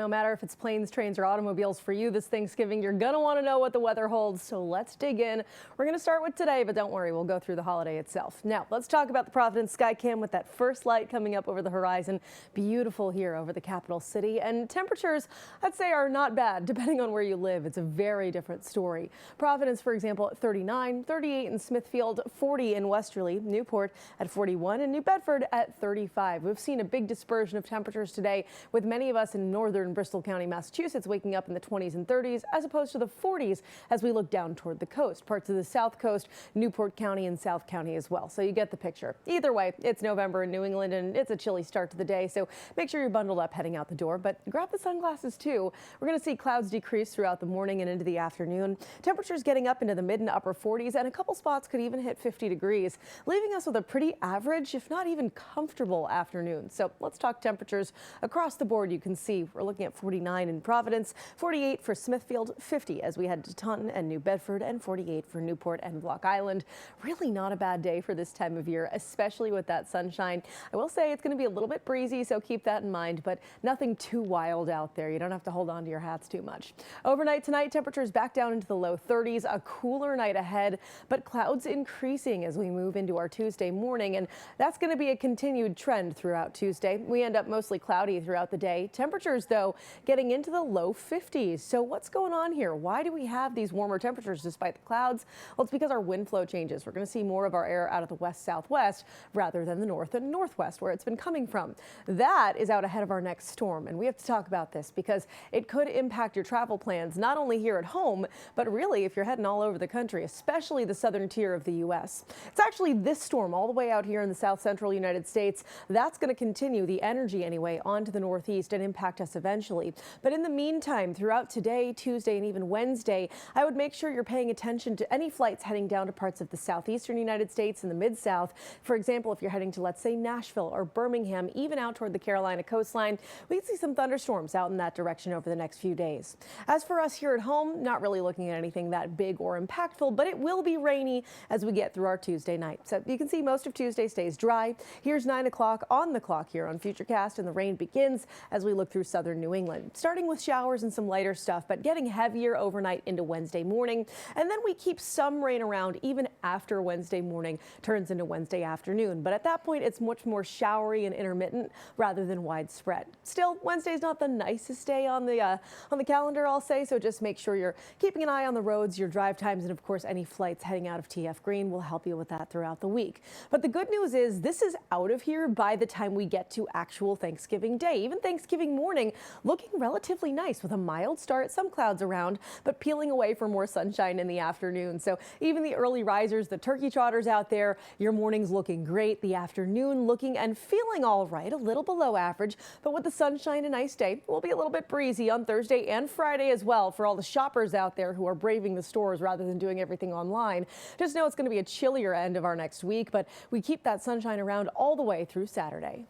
No matter if it's planes, trains, or automobiles for you this Thanksgiving, you're going to want to know what the weather holds. So let's dig in. We're going to start with today, but don't worry, we'll go through the holiday itself. Now, let's talk about the Providence Skycam with that first light coming up over the horizon. Beautiful here over the capital city. And temperatures, I'd say, are not bad, depending on where you live. It's a very different story. Providence, for example, at 39, 38 in Smithfield, 40 in Westerly, Newport at 41, and New Bedford at 35. We've seen a big dispersion of temperatures today, with many of us in northern Bristol County, Massachusetts, waking up in the 20s and 30s as opposed to the 40s as we look down toward the coast. Parts of the South Coast, Newport County and South County as well. So you get the picture. Either way, it's November in New England and it's a chilly start to the day. So make sure you're bundled up heading out the door, but grab the sunglasses too. We're going to see clouds decrease throughout the morning and into the afternoon. Temperatures getting up into the mid and upper 40s, and a couple spots could even hit 50 degrees, leaving us with a pretty average, if not even comfortable afternoon. So let's talk temperatures across the board. You can see we're looking at 49 in Providence, 48 for Smithfield, 50 as we head to Taunton and New Bedford, and 48 for Newport and Block Island. Really not a bad day for this time of year, especially with that sunshine. I will say it's going to be a little bit breezy, so keep that in mind, but nothing too wild out there. You don't have to hold on to your hats too much. Overnight tonight, temperatures back down into the low 30s, a cooler night ahead, but clouds increasing as we move into our Tuesday morning, and that's going to be a continued trend throughout Tuesday. We end up mostly cloudy throughout the day. Temperatures, though, getting into the low 50s. So what's going on here? Why do we have these warmer temperatures despite the clouds? Well, it's because our wind flow changes. We're going to see more of our air out of the west-southwest rather than the north and northwest where it's been coming from. That is out ahead of our next storm, and we have to talk about this because it could impact your travel plans, not only here at home, but really if you're heading all over the country, especially the southern tier of the U.S. It's actually this storm all the way out here in the south central United States that's going to continue the energy anyway onto the northeast and impact us eventually. But in the meantime, throughout today, Tuesday, and even Wednesday, I would make sure you're paying attention to any flights heading down to parts of the southeastern United States and the mid-south. For example, if you're heading to, let's say, Nashville or Birmingham, even out toward the Carolina coastline, we can see some thunderstorms out in that direction over the next few days. As for us here at home, not really looking at anything that big or impactful, but it will be rainy as we get through our Tuesday night. So you can see most of Tuesday stays dry. Here's 9 o'clock on the clock here on Futurecast, and the rain begins as we look through southern New England, starting with showers and some lighter stuff, but getting heavier overnight into Wednesday morning. And then we keep some rain around even after Wednesday morning turns into Wednesday afternoon. But at that point, it's much more showery and intermittent rather than widespread. Still, Wednesday's not the nicest day on the calendar, I'll say, so just make sure you're keeping an eye on the roads, your drive times, and of course, any flights heading out of TF Green will help you with that throughout the week. But the good news is this is out of here by the time we get to actual Thanksgiving Day. Even Thanksgiving morning looking relatively nice with a mild start, some clouds around, but peeling away for more sunshine in the afternoon. So even the early risers, the turkey trotters out there, your morning's looking great. The afternoon looking and feeling all right, a little below average, but with the sunshine, a nice day. It will be a little bit breezy on Thursday and Friday as well for all the shoppers out there who are braving the stores rather than doing everything online. Just know it's going to be a chillier end of our next week, but we keep that sunshine around all the way through Saturday.